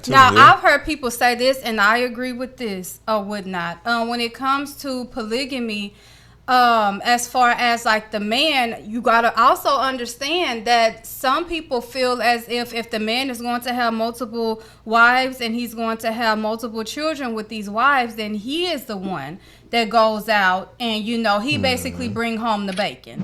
Now, I've heard people say this, and I agree with this or would not. When it comes to polygamy, as far as like the man, you gotta also understand that some people feel as if the man is going to have multiple wives and he's going to have multiple children with these wives, then he is the one that goes out and he basically bring home the bacon.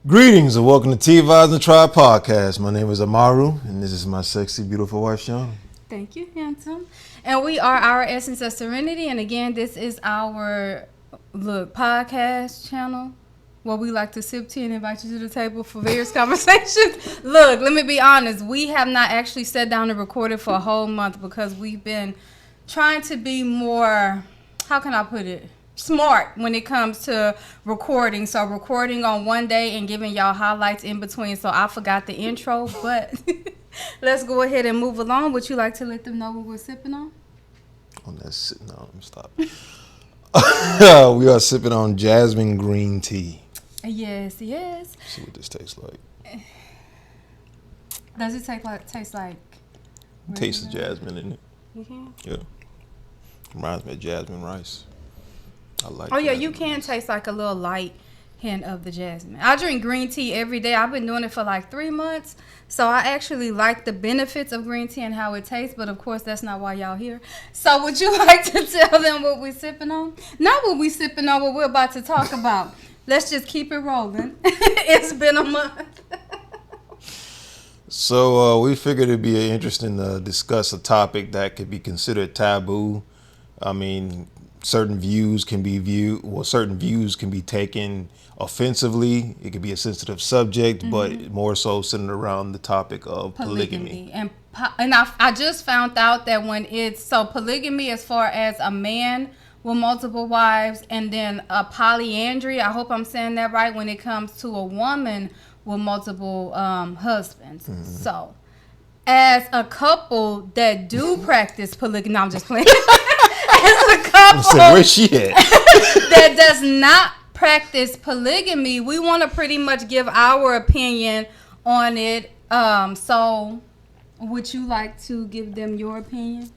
Greetings and welcome to T-Vibes and Tribe Podcast. My name is Amaru and this is my sexy, beautiful wife, Shana. Thank you, handsome. And we are our Essence of Serenity. And again, this is our podcast channel where we like to sip tea and invite you to the table for various conversations. Look, let me be honest. We have not actually sat down and recorded for a whole month because we've been trying to be more, how can I put it? Smart when it comes to recording. So recording on one day and giving y'all highlights in between. So I forgot the intro, but let's go ahead and move along. Would you like to let them know what we're sipping on? No, let me stop. We are sipping on Jasmine Green Tea. Yes. Let's see what this tastes like. Does it taste like? Taste of jasmine in it. Mm-hmm. Yeah. Reminds me of jasmine rice. I like. Oh yeah, you can taste like a little light hint of the jasmine. I drink green tea every day. I've been doing it for like 3 months, so I actually like the benefits of green tea and how it tastes. But of course, that's not why y'all here. So would you like to tell them what we're sipping on? Not what we're sipping on, what we're about to talk about. Let's just keep it rolling. It's been a month. So we figured it'd be interesting to discuss a topic that could be considered taboo. I mean, certain views can be taken offensively. It could be a sensitive subject, but more so centered around the topic of polygamy. And I just found out that when it's polygamy as far as a man with multiple wives, and then a polyandry, I hope I'm saying that right, when it comes to a woman with multiple husbands. So as a couple that do practice polygamy, no, I'm just playing. As a couple where's she at? that does not practice polygamy, we want to pretty much give our opinion on it. So would you like to give them your opinion?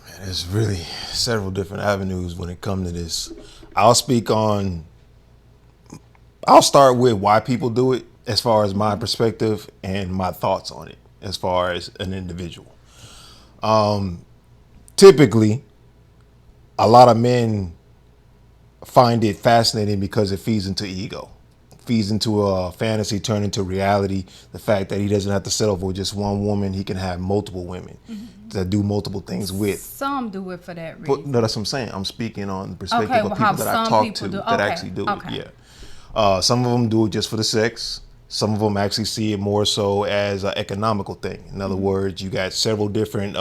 Man, there's really several different avenues when it comes to this. I'll start with why people do it as far as my perspective and my thoughts on it as far as an individual. Typically, a lot of men find it fascinating because it feeds into ego, feeds into a fantasy turned into reality. The fact that he doesn't have to settle for just one woman, he can have multiple women that do multiple things with. Some do it for that reason. But no, that's what I'm saying. I'm speaking on the perspective of people that I talk to that actually do it. Yeah. Some of them do it just for the sex. Some of them actually see it more so as an economical thing. In other words, you got several different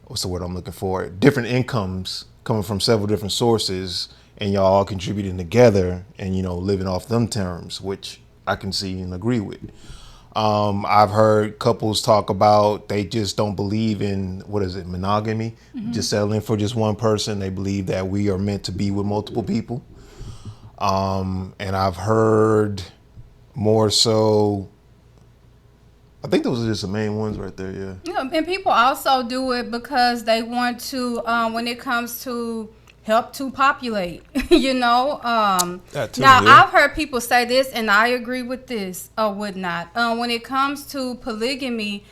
what's the word I'm looking for? Different incomes coming from several different sources, and y'all all contributing together and, living off them terms, which I can see and agree with. I've heard couples talk about they just don't believe in, monogamy, just settling for just one person. They believe that we are meant to be with multiple people. And I've heard more so, I think those are just the main ones right there, yeah. And people also do it because they want to, when it comes to help to populate, That too, Now, yeah. I've heard people say this, and I agree with this or would not. When it comes to polygamy,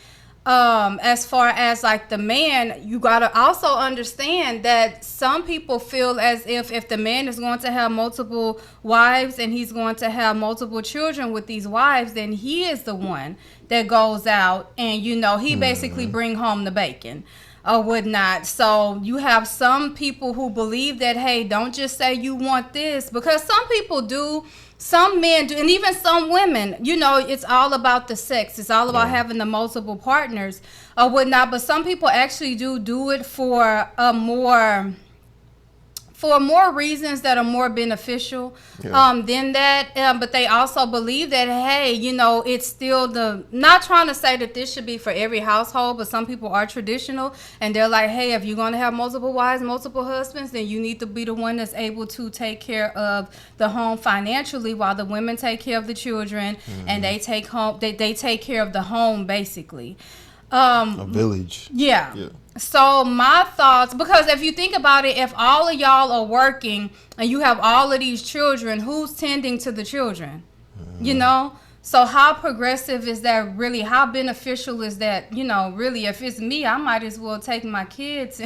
as far as like the man, you gotta also understand that some people feel as if the man is going to have multiple wives and he's going to have multiple children with these wives, then he is the one that goes out and he basically bring home the bacon or would not. So you have some people who believe that, hey, don't just say you want this, because some people do. Some men do, and even some women, it's all about the sex. It's all about having the multiple partners or whatnot. But some people actually do it for a more for more reasons that are more beneficial than that. But they also believe that, hey, you know, it's still not trying to say that this should be for every household, but some people are traditional and they're like, hey, if you're going to have multiple wives, multiple husbands, then you need to be the one that's able to take care of the home financially while the women take care of the children and they take care of the home, basically. A village. Yeah. So my thoughts, because if you think about it, if all of y'all are working and you have all of these children, who's tending to the children? You know? So how progressive is that really? How beneficial is that? You know, really, if it's me, I might as well take my kids,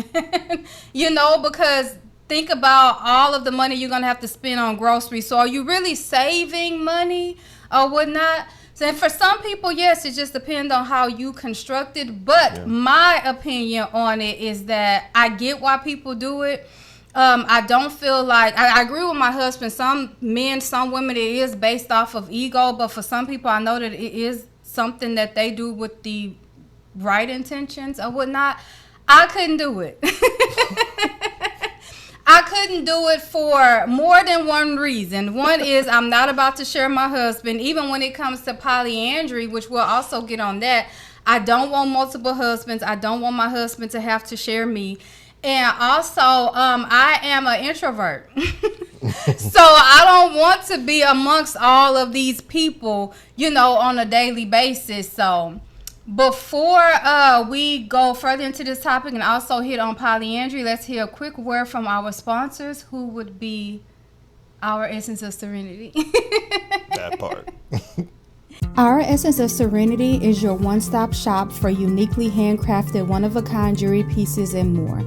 you know, because think about all of the money you're going to have to spend on groceries. So are you really saving money or whatnot? And for some people, yes, it just depends on how you construct it. But my opinion on it is that I get why people do it. I don't feel like I agree with my husband. Some men, some women, it is based off of ego. But for some people, I know that it is something that they do with the right intentions or whatnot. I couldn't do it. I couldn't do it for more than one reason. One is I'm not about to share my husband. Even when it comes to polyandry, which we'll also get on that, I don't want multiple husbands. I don't want my husband to have to share me. And also, I am an introvert. So I don't want to be amongst all of these people, you know, on a daily basis. So before we go further into this topic and also hit on polyandry, let's hear a quick word from our sponsors, who would be our Essence of Serenity. That part. Our Essence of Serenity is your one-stop shop for uniquely handcrafted, one-of-a-kind jewelry pieces and more.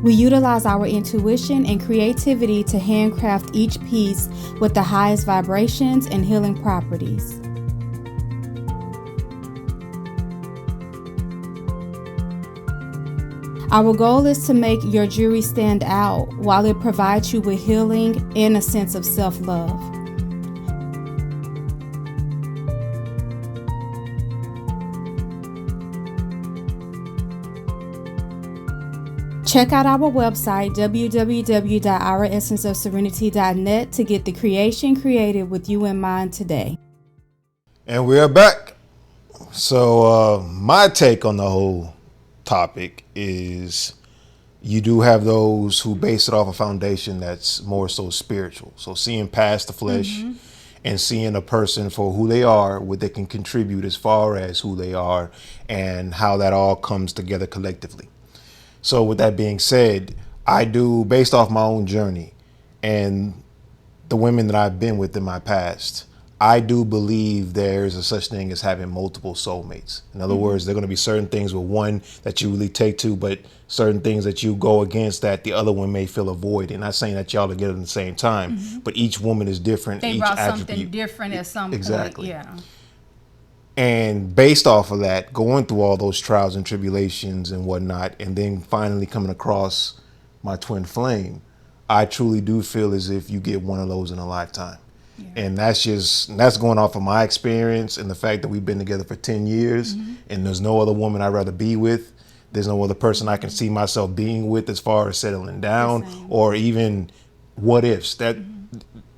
We utilize our intuition and creativity to handcraft each piece with the highest vibrations and healing properties. Our goal is to make your jewelry stand out while it provides you with healing and a sense of self-love. Check out our website, www.ouressenceofserenity.net, to get the creation created with you in mind today. And we're back. So my take on the whole topic is you do have those who base it off a foundation that's more so spiritual. So seeing past the flesh and seeing a person for who they are, what they can contribute as far as who they are and how that all comes together collectively. So with that being said, I do, based off my own journey and the women that I've been with in my past, I do believe there's a such thing as having multiple soulmates. In other words, there are going to be certain things with one that you really take to, but certain things that you go against that the other one may feel a void. And not saying that y'all together at the same time, but each woman is different. They each brought attribute. Something different at some Exactly. point. Yeah. And based off of that, going through all those trials and tribulations and whatnot, and then finally coming across my twin flame, I truly do feel as if you get one of those in a lifetime. Yeah. And that's going off of my experience and the fact that we've been together for 10 years and there's no other woman I'd rather be with. There's no other person I can see myself being with as far as settling down or even what ifs. That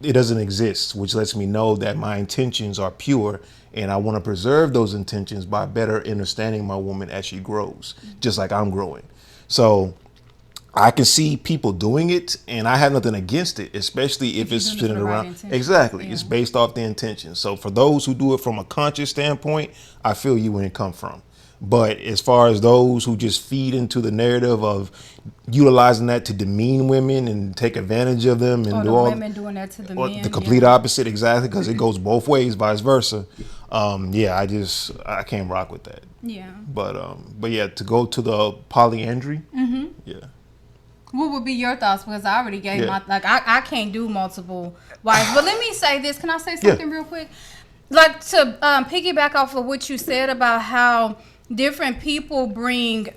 it doesn't exist, which lets me know that my intentions are pure and I want to preserve those intentions by better understanding my woman as she grows, just like I'm growing. So I can see people doing it and I have nothing against it, especially if it's spinning around. Exactly. Yeah. It's based off the intention. So for those who do it from a conscious standpoint, I feel you when it comes from. But as far as those who just feed into the narrative of utilizing that to demean women and take advantage of them and do all women doing that to the men, the complete opposite, exactly, because it goes both ways, vice versa. I can't rock with that. Yeah. But yeah, to go to the polyandry. Yeah. What would be your thoughts? Because I already gave my, I can't do multiple wives. But let me say this. Can I say something real quick? Like to piggyback off of what you said about how different people bring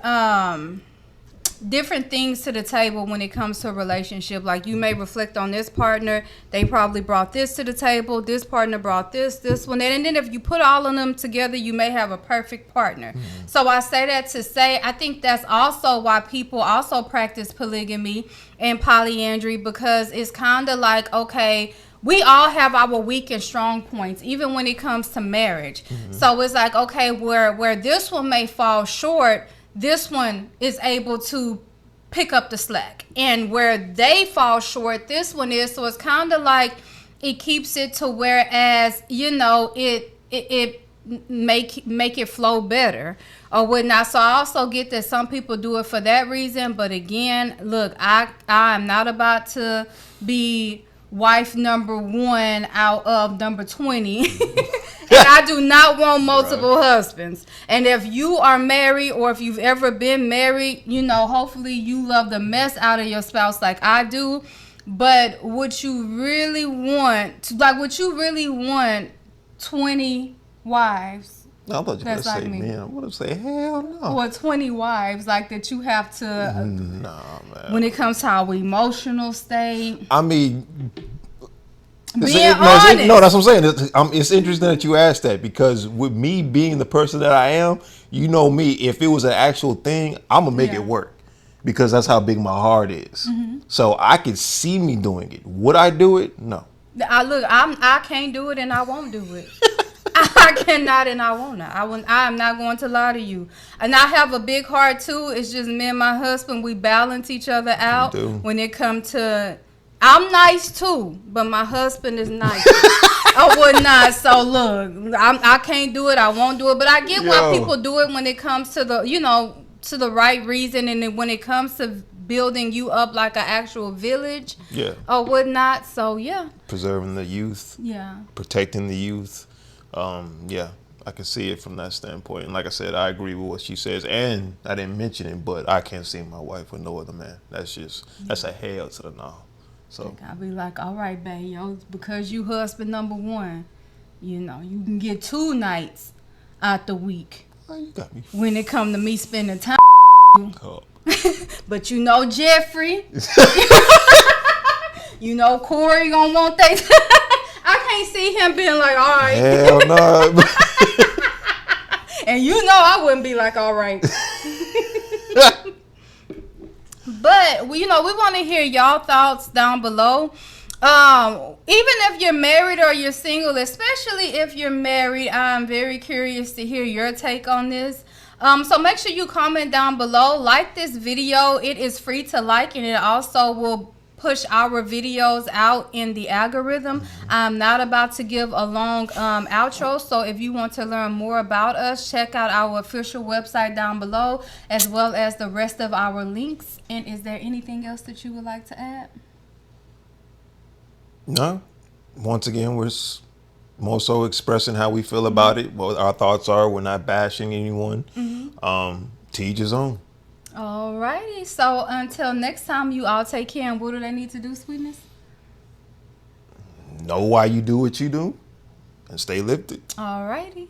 different things to the table when it comes to a relationship. Like you may reflect on this partner, they probably brought this to the table, this partner brought this one, and then if you put all of them together, you may have a perfect partner. So I say that to say I think that's also why people also practice polygamy and polyandry, because it's kind of like, okay, we all have our weak and strong points, even when it comes to marriage. So it's like, okay, where this one may fall short, this one is able to pick up the slack. And where they fall short, this one is. So it's kind of like it keeps it to whereas, you know, it make it flow better or whatnot. So I also get that some people do it for that reason. But again, look, I am not about to be wife number 1 out of number 20. And I do not want multiple husbands. And if you are married or if you've ever been married, you know, hopefully you love the mess out of your spouse like I do. But would you really want 20 wives? No, I thought you were going to say men. I'm going to say, hell no. Or 20 wives, like that you have to... Nah, man. When it comes to our emotional state. I mean... Being honest. No, that's what I'm saying. It's interesting that you asked that, because with me being the person that I am, you know me, if it was an actual thing, I'm going to make it work. Because that's how big my heart is. So I could see me doing it. Would I do it? No. I can't do it and I won't do it. I cannot and I won't. I'm not going to lie to you. And I have a big heart too. It's just me and my husband, we balance each other out when it comes to... I'm nice too, but my husband is nice. I would not. So look, I can't do it. I won't do it. But I get why people do it when it comes to the, you know, to the right reason, and then when it comes to building you up like an actual village, or whatnot. So preserving the youth, protecting the youth. I can see it from that standpoint. And like I said, I agree with what she says. And I didn't mention it, but I can't see my wife with no other man. That's a hell to the no. So I'll be like, all right, babe, yo, because you husband number 1, you know, you can get 2 nights out the week. Oh, you got me. When it come to me spending time with you. But you know Jeffrey. You know Corey gonna want that. I can't see him being like, all right. Hell no. And you know I wouldn't be like, all right. But, you know, we want to hear y'all thoughts down below. Even if you're married or you're single, especially if you're married, I'm very curious to hear your take on this. So make sure you comment down below. Like this video. It is free to like, and it also will push our videos out in the algorithm. I'm not about to give a long outro, so if you want to learn more about us, check out our official website down below, as well as the rest of our links. And is there anything else that you would like to add? No. Once again, we're more so expressing how we feel about it, what our thoughts are. We're not bashing anyone. To each his own. Alrighty, so until next time, you all take care. And what do they need to do, sweetness? Know why you do what you do and stay lifted. Alrighty.